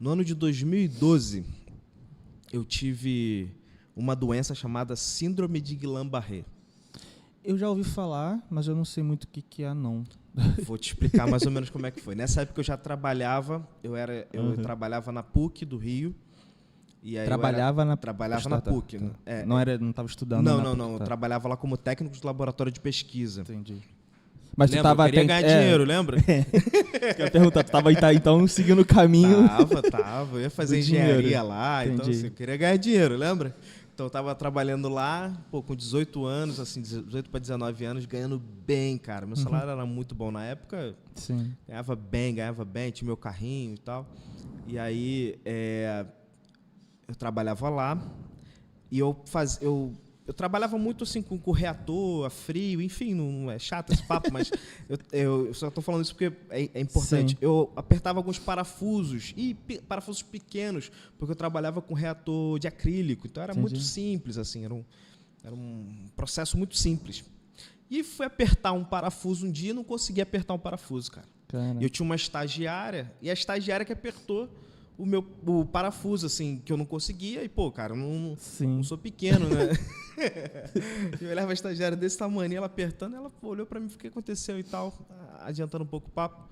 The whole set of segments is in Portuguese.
No ano de 2012, eu tive uma doença chamada Síndrome de Guillain-Barré. Eu já ouvi falar, mas eu não sei muito o que é, não. Vou te explicar mais ou menos como é que foi. Nessa época eu já trabalhava, eu trabalhava na PUC do Rio. E aí trabalhava na PUC. Tá. É, não estava estudando não, na PUC, não. tá. Eu trabalhava lá como técnico de laboratório de pesquisa. Entendi. Mas lembra? tu tava eu queria ganhar dinheiro, lembra? Eu ia perguntar, tu tava então seguindo o caminho. Tava. Eu ia fazer engenharia lá, então assim, eu queria ganhar dinheiro, lembra? Então eu tava trabalhando lá, com 18 anos, assim, 18 para 19 anos, ganhando bem, cara. Meu salário era muito bom. Na época, sim, ganhava bem, tinha meu carrinho e tal. E aí, eu trabalhava lá e eu trabalhava muito assim com reator, a frio, enfim, não é chato esse papo, mas eu só estou falando isso porque é importante. Sim. Eu apertava alguns parafusos, parafusos pequenos, porque eu trabalhava com reator de acrílico, então era muito simples, assim, era um processo muito simples. E fui apertar um parafuso um dia e não consegui apertar um parafuso, cara. Eu tinha uma estagiária, e a estagiária que apertou o parafuso, assim, que eu não conseguia, e, cara, eu não sou pequeno, né? Eu olhava a estagiária desse tamanho, ela apertando, ela olhou pra mim, o que aconteceu e tal, adiantando um pouco o papo.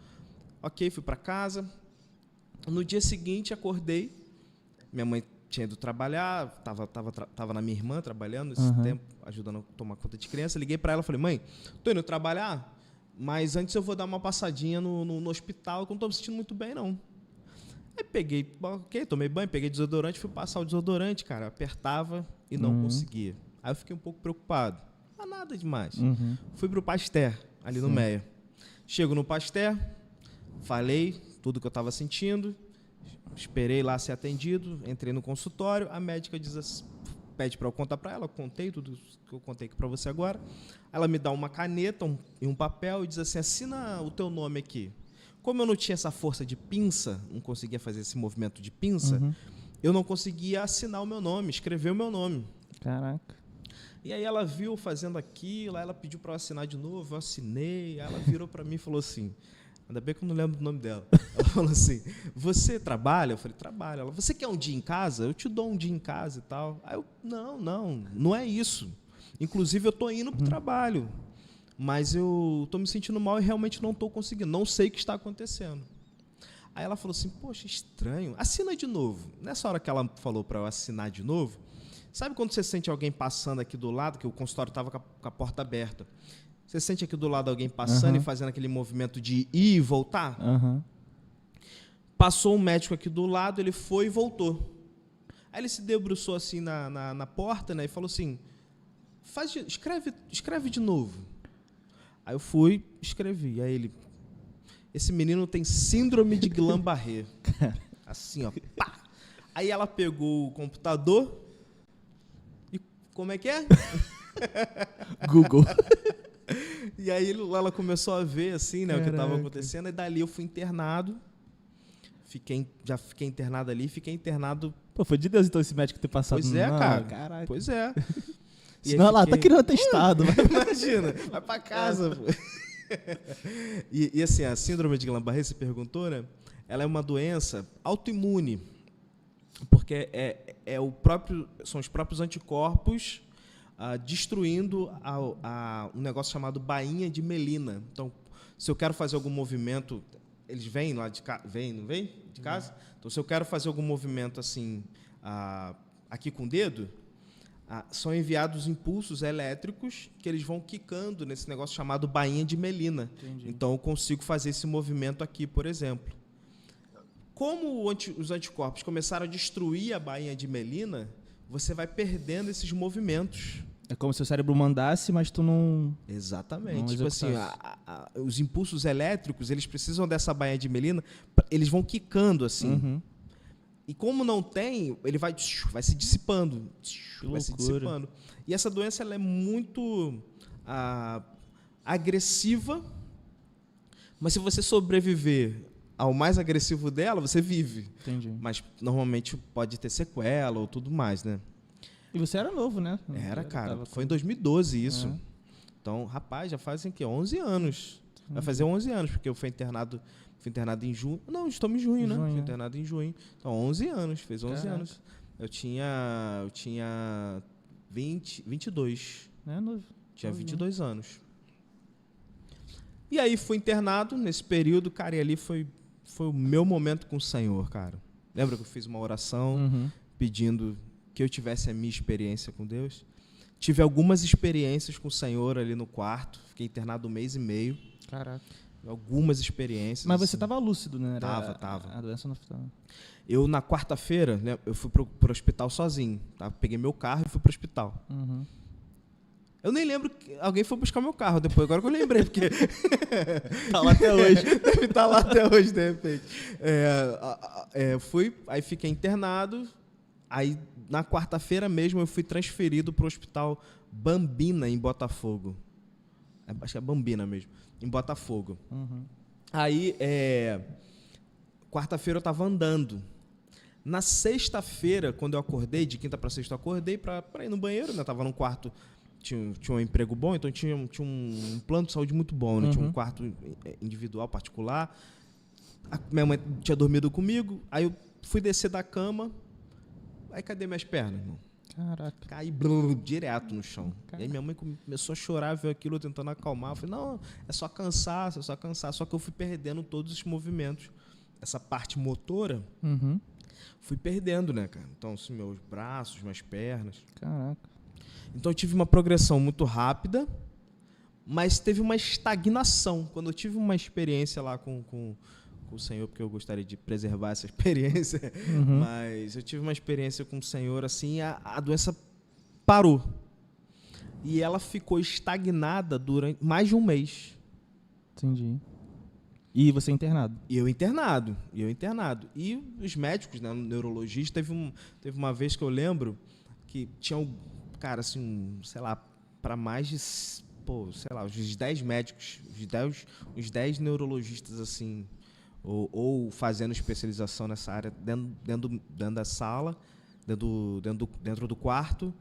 Ok, fui pra casa. No dia seguinte, acordei, minha mãe tinha ido trabalhar, tava na minha irmã trabalhando nesse tempo, ajudando a tomar conta de criança. Liguei pra ela e falei, mãe, tô indo trabalhar, mas antes eu vou dar uma passadinha no hospital, que eu não tô me sentindo muito bem, não. Aí tomei banho, peguei desodorante, fui passar o desodorante, cara, apertava e não conseguia. Aí eu fiquei um pouco preocupado, mas nada demais. Fui pro Pasteur, ali no Meia. Chego no Pasteur, falei tudo que eu estava sentindo, esperei lá ser atendido, entrei no consultório, a médica pede para eu contar para ela, eu contei tudo que eu contei aqui para você agora. Ela me dá uma caneta e um papel e diz assim, assina o teu nome aqui. Como eu não tinha essa força de pinça, não conseguia fazer esse movimento de pinça, eu não conseguia assinar o meu nome, escrever o meu nome. Caraca. E aí ela viu fazendo aquilo, ela pediu para eu assinar de novo, eu assinei, aí ela virou para mim e falou assim, ainda bem que eu não lembro do nome dela, ela falou assim, você trabalha? Eu falei, trabalho. Ela, você quer um dia em casa? Eu te dou um dia em casa e tal. Aí eu, não é isso. Inclusive eu estou indo para o trabalho. Mas eu estou me sentindo mal e realmente não estou conseguindo, não sei o que está acontecendo. Aí ela falou assim, poxa, estranho, assina de novo. Nessa hora que ela falou para eu assinar de novo, sabe quando você sente alguém passando aqui do lado, que o consultório estava com a porta aberta, você sente aqui do lado alguém passando e fazendo aquele movimento de ir e voltar? Passou um médico aqui do lado, ele foi e voltou. Aí ele se debruçou assim na porta, né, e falou assim, escreve de novo. Aí eu fui, escrevi. Aí ele, esse menino tem síndrome de Guillain-Barré. Assim, ó, pá. Aí ela pegou o computador e, como é que é? Google. E aí ela começou a ver, assim, né, o que estava acontecendo. E dali eu fui internado. Já fiquei internado ali, fiquei internado... Pô, foi de Deus então esse médico ter passado. Pois é, cara. Caraca. Pois é. Senão ela tá querendo atestado. Imagina, vai pra casa. Pô. E assim, a síndrome de Guillain-Barré, você perguntou, né? Ela é uma doença autoimune, porque são os próprios anticorpos destruindo um negócio chamado bainha de melina. Então, se eu quero fazer algum movimento, eles vêm lá de casa, não vem de casa? Então, se eu quero fazer algum movimento assim, aqui com o dedo, são enviados impulsos elétricos que eles vão quicando nesse negócio chamado bainha de melina. Entendi. Então, eu consigo fazer esse movimento aqui, por exemplo. Como os anticorpos começaram a destruir a bainha de melina, você vai perdendo esses movimentos. É como se o cérebro mandasse, mas tu não... Exatamente. Não tipo assim, os impulsos elétricos, eles precisam dessa bainha de melina, eles vão quicando assim. E como não tem, ele vai se dissipando. E essa doença ela é muito agressiva, mas se você sobreviver ao mais agressivo dela, você vive. Entendi. Mas normalmente pode ter sequela ou tudo mais, né? E você era novo, né? Era, cara. Foi em 2012 isso. Então, rapaz, já fazem 11 anos. Vai fazer 11 anos, porque eu fui internado em junho. Não, estamos em junho, né? Junho. Fui internado em junho. Então, 11 anos, fez 11 Caraca. anos. Eu tinha 22. É novo. Tinha Novinho. 22 anos. E aí fui internado nesse período, cara, e ali foi o meu momento com o Senhor, cara. Lembra que eu fiz uma oração Uhum. pedindo que eu tivesse a minha experiência com Deus? Tive algumas experiências com o Senhor ali no quarto. Fiquei internado 1 mês e meio. Caraca. Algumas experiências. Mas você assim. estava lúcido, né? Tava. A doença não estava. Eu, na quarta-feira, né, eu fui pro hospital sozinho. Tá? Peguei meu carro e fui pro hospital. Uhum. Eu nem lembro que alguém foi buscar meu carro depois. Agora que eu lembrei, porque Tá lá até hoje. deve estar lá até hoje, de repente. Fui, aí fiquei internado. Aí, na quarta-feira mesmo, eu fui transferido para o hospital Bambina, em Botafogo. Acho que é Bambina mesmo, em Botafogo. Uhum. Aí, quarta-feira eu estava andando. Na sexta-feira, quando eu acordei, de quinta para sexta eu acordei para ir no banheiro, né? Eu estava num quarto, tinha um emprego bom, então tinha um plano de saúde muito bom, né? Tinha um quarto individual, particular. Minha mãe tinha dormido comigo, aí eu fui descer da cama, aí cadê minhas pernas, irmão? Caraca. Caí direto no chão. Caraca. E aí minha mãe começou a chorar, viu aquilo, tentando acalmar. Eu falei, não, é só cansaço, é só cansaço. Só que eu fui perdendo todos os movimentos. Essa parte motora, Uhum. fui perdendo, né, cara? Então, assim, meus braços, minhas pernas. Caraca. Então, eu tive uma progressão muito rápida, mas teve uma estagnação. Quando eu tive uma experiência lá com o Senhor, porque eu gostaria de preservar essa experiência, Uhum. mas eu tive uma experiência com o Senhor, assim, a doença parou. E ela ficou estagnada durante mais de um mês. Entendi. E você é internado? E eu internado. E os médicos, né, o neurologista, teve uma vez que eu lembro que tinha cara, assim, sei lá, para mais de, sei lá, uns 10 médicos, uns 10 neurologistas, assim, ou fazendo especialização nessa área dentro da sala, dentro do quarto,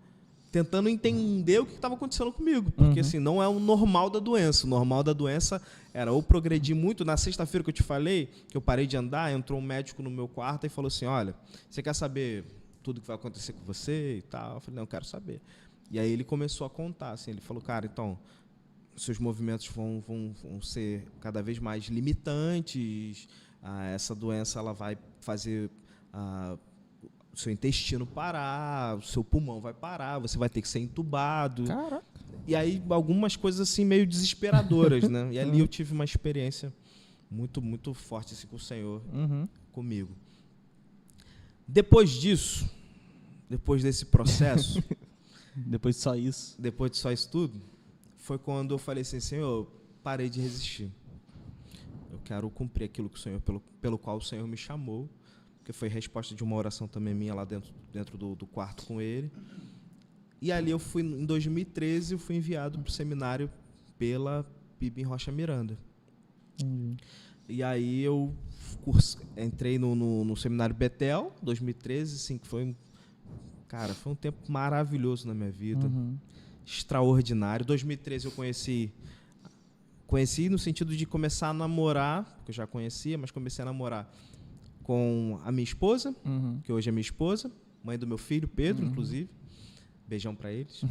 tentando entender o que estava acontecendo comigo. Porque, assim, não é o normal da doença. O normal da doença era ou progredir muito. Na sexta-feira que eu te falei, que eu parei de andar, entrou um médico no meu quarto e falou assim, olha, você quer saber tudo que vai acontecer com você e tal? Eu falei, não, eu quero saber. E aí ele começou a contar, assim, ele falou, cara, então, seus movimentos vão ser cada vez mais limitantes, essa doença ela vai fazer o seu intestino parar, o seu pulmão vai parar, você vai ter que ser entubado. Caraca. E aí algumas coisas assim meio desesperadoras, né? E ali eu tive uma experiência muito, muito forte assim, com o Senhor, comigo. Depois disso, depois desse processo, Depois de só isso. depois de só isso tudo, foi quando eu falei assim, Senhor, parei de resistir. Eu quero cumprir aquilo que o Senhor, pelo qual o Senhor me chamou, que foi resposta de uma oração também minha lá dentro do quarto com ele. E ali eu fui, em 2013, eu fui enviado para o seminário pela PIB em Rocha Miranda. E aí eu entrei no seminário Betel, 2013, assim, que foi um tempo maravilhoso na minha vida, extraordinário. 2013 eu conheci no sentido de começar a namorar, porque eu já conhecia, mas comecei a namorar com a minha esposa, que hoje é minha esposa, mãe do meu filho, Pedro, inclusive. Beijão pra eles.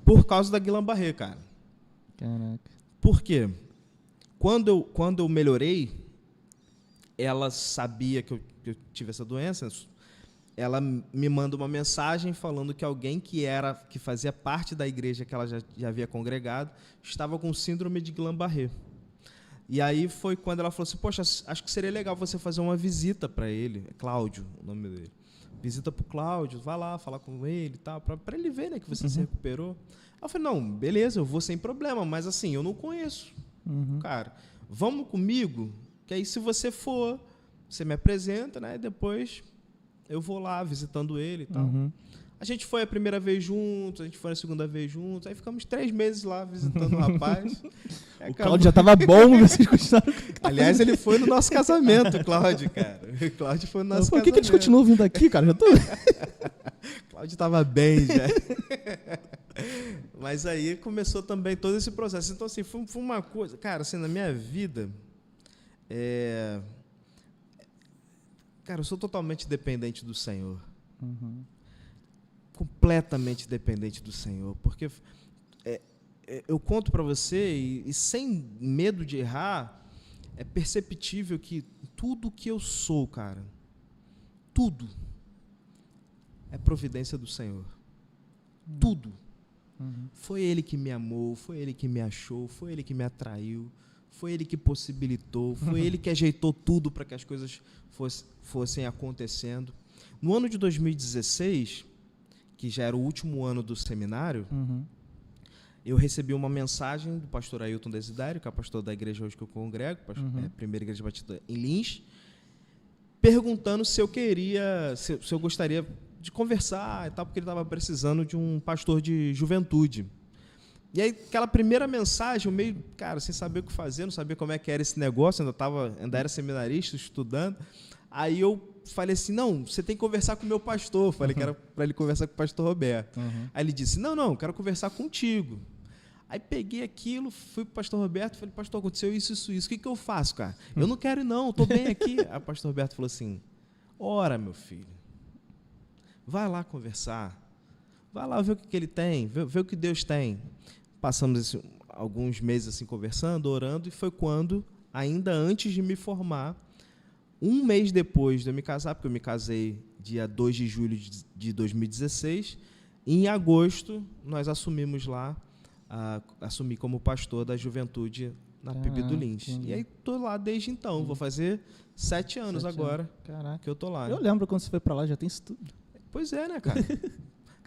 Por causa da Guillain-Barré, cara. Caraca. Por quê? Quando eu melhorei, ela sabia que eu tive essa doença, ela me manda uma mensagem falando que alguém que fazia parte da igreja que ela já havia congregado estava com síndrome de Guillain-Barré. E aí foi quando ela falou assim, poxa, acho que seria legal você fazer uma visita para ele, é Cláudio o nome dele. Visita pro Cláudio, vai lá falar com ele e tal, para ele ver, né, que você se recuperou. Aí eu falei, não, beleza, eu vou sem problema, mas assim, eu não conheço. Cara, vamos comigo, que aí se você for, você me apresenta, né, e depois eu vou lá visitando ele e tal. A gente foi a primeira vez juntos, a gente foi a segunda vez juntos, aí ficamos 3 meses lá visitando o rapaz. O Cláudio já tava bom, vocês continuaram. Aliás, ele foi no nosso casamento, o Cláudio, cara. O Cláudio foi no nosso Por casamento. que eles continuam vindo aqui, cara? Já tô... Cláudio tava bem já. Mas aí começou também todo esse processo. Então, assim, foi uma coisa... Cara, assim, na minha vida... Cara, eu sou totalmente dependente do Senhor. Completamente dependente do Senhor. Porque eu conto para você, e sem medo de errar, é perceptível que tudo que eu sou, cara, tudo é providência do Senhor. Tudo. Foi Ele que me amou, foi Ele que me achou, foi Ele que me atraiu, foi Ele que possibilitou, foi Ele que ajeitou tudo para que as coisas fossem acontecendo. No ano de 2016, que já era o último ano do seminário, eu recebi uma mensagem do pastor Ailton Desidério, que é o pastor da igreja hoje que eu congrego, primeira igreja batista em Lins, perguntando se eu queria, se eu gostaria de conversar e tal, porque ele estava precisando de um pastor de juventude. E aí, aquela primeira mensagem, eu meio, cara, sem saber o que fazer, não sabia como é que era esse negócio, ainda era seminarista, estudando. Aí eu falei assim, não, você tem que conversar com o meu pastor. Falei que era para ele conversar com o pastor Roberto. Aí ele disse, não, quero conversar contigo. Aí peguei aquilo, fui para o pastor Roberto, falei, pastor, aconteceu isso, o que eu faço, cara? Eu não quero ir não, estou bem aqui. Aí o pastor Roberto falou assim, ora, meu filho, vai lá conversar, vai lá ver o que ele tem, ver o que Deus tem. Passamos alguns meses assim conversando, orando, e foi quando, ainda antes de me formar, um mês depois de eu me casar, porque eu me casei dia 2 de julho de 2016, em agosto nós assumimos lá, assumi como pastor da juventude na PIB do Lins. E aí estou lá desde então, vou fazer 7 anos agora que eu estou lá. Eu lembro quando você foi para lá, já tem isso tudo. Pois é, né, cara?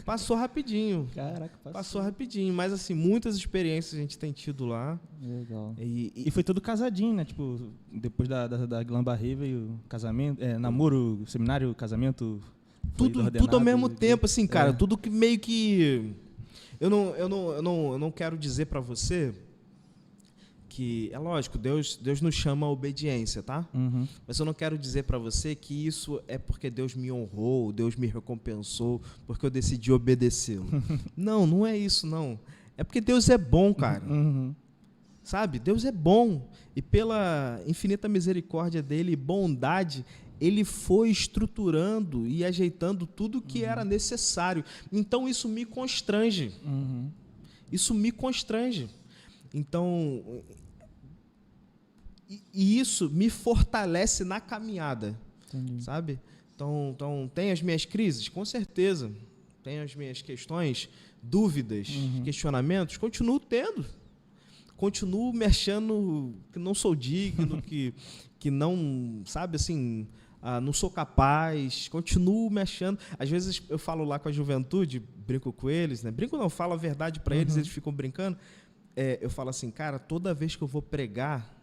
Passou rapidinho. Caraca, passou rapidinho. Mas, assim, muitas experiências a gente tem tido lá. Legal. E foi tudo casadinho, né? Tipo, depois da Glam Barré veio casamento, namoro, seminário, casamento. Tudo ao mesmo tempo, assim, cara. Tudo que meio que... Eu não quero dizer para você que... É lógico, Deus nos chama a obediência, tá? Mas eu não quero dizer para você que isso é porque Deus me honrou, Deus me recompensou, porque eu decidi obedecê-lo. Não é isso, não. É porque Deus é bom, cara. Sabe? Deus é bom. E pela infinita misericórdia dele e bondade, ele foi estruturando e ajeitando tudo que era necessário. Então, isso me constrange. Isso me constrange. Então... E isso me fortalece na caminhada, sabe? Então, tem as minhas crises? Com certeza. Tem as minhas questões, dúvidas, questionamentos? Continuo tendo. Continuo me achando que não sou digno, que não, sabe, assim, não sou capaz. Continuo me achando... Às vezes eu falo lá com a juventude, brinco com eles, né? Brinco não, falo a verdade para eles, eles ficam brincando. Eu falo assim, cara, toda vez que eu vou pregar,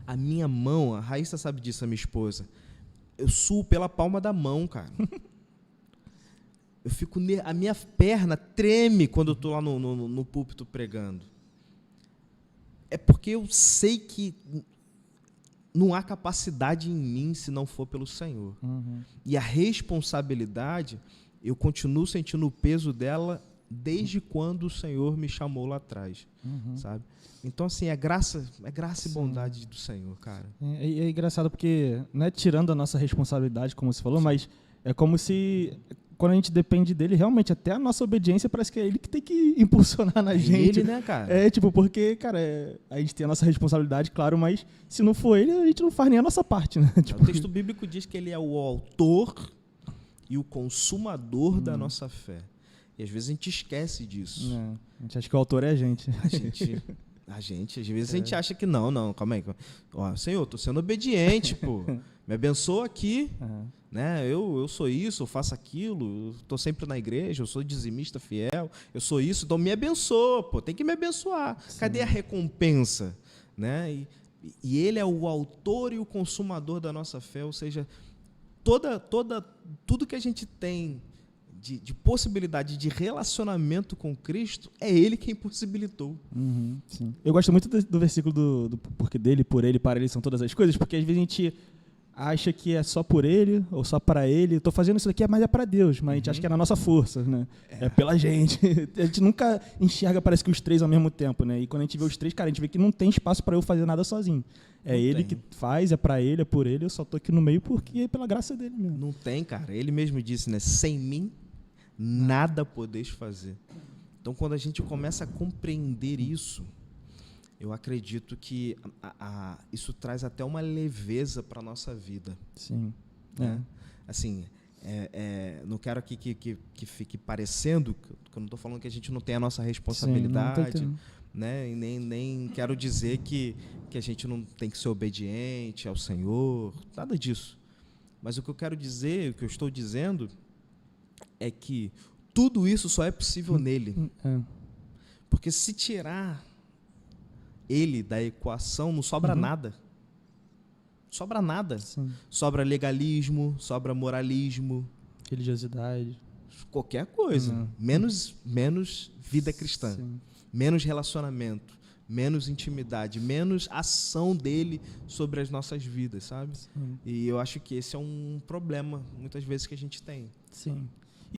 a minha mão, a Raíssa sabe disso, a minha esposa, eu suo pela palma da mão, cara. A minha perna treme quando eu estou lá no púlpito pregando. É porque eu sei que não há capacidade em mim se não for pelo Senhor. E a responsabilidade, eu continuo sentindo o peso dela desde quando o Senhor me chamou lá atrás, sabe? Então, assim, é graça e bondade do Senhor, cara. É engraçado porque, não é tirando a nossa responsabilidade, como você falou, mas é como se, quando a gente depende dele, realmente, até a nossa obediência parece que é ele que tem que impulsionar na gente. Ele, né, cara? Tipo, porque, cara, a gente tem a nossa responsabilidade, claro, mas se não for ele, a gente não faz nem a nossa parte, né? Tipo... O texto bíblico diz que ele é o autor e o consumador da nossa fé. E às vezes a gente esquece disso. A gente acha que o autor é a gente. A gente, às vezes a gente acha que não, calma aí. Ó, Senhor, eu tô sendo obediente, pô. Me abençoa aqui, né? Eu sou isso, eu faço aquilo, eu tô sempre na igreja, eu sou dizimista fiel, eu sou isso, então me abençoa, pô, tem que me abençoar. Sim. Cadê a recompensa? Né? E ele é o autor e o consumador da nossa fé, ou seja, tudo que a gente tem de possibilidade de relacionamento com Cristo, é Ele quem possibilitou. Sim. Eu gosto muito do versículo do porque dele, por ele, para ele são todas as coisas, porque às vezes a gente acha que é só por ele ou só para ele. Estou fazendo isso daqui, mas é para Deus, mas a gente acha que é na nossa força, né? É pela gente. A gente nunca enxerga, parece que os três ao mesmo tempo, né? E quando a gente vê os três, cara, a gente vê que não tem espaço para eu fazer nada sozinho. É Não ele tem. que faz, é para ele, é por ele. Eu só tô aqui no meio porque é pela graça dele mesmo. Não tem, cara. Ele mesmo disse, né? Sem mim, nada podeis fazer. Então, quando a gente começa a compreender isso, eu acredito que isso traz até uma leveza para a nossa vida. Sim. Né? Assim, não quero aqui que fique parecendo que eu não estou falando que a gente não tem a nossa responsabilidade. Sim, né? E nem quero dizer que a gente não tem que ser obediente ao Senhor, nada disso. Mas o que eu quero dizer, o que eu estou dizendo, é que tudo isso só é possível nele. Porque se tirar ele da equação, não sobra nada. Sobra nada. Sim. Sobra legalismo, sobra moralismo, Religiosidade. qualquer coisa. Menos vida cristã. Sim. Menos relacionamento, menos intimidade, menos ação dele sobre as nossas vidas, sabe? Sim. E eu acho que esse é um problema, muitas vezes, que a gente tem. Sim.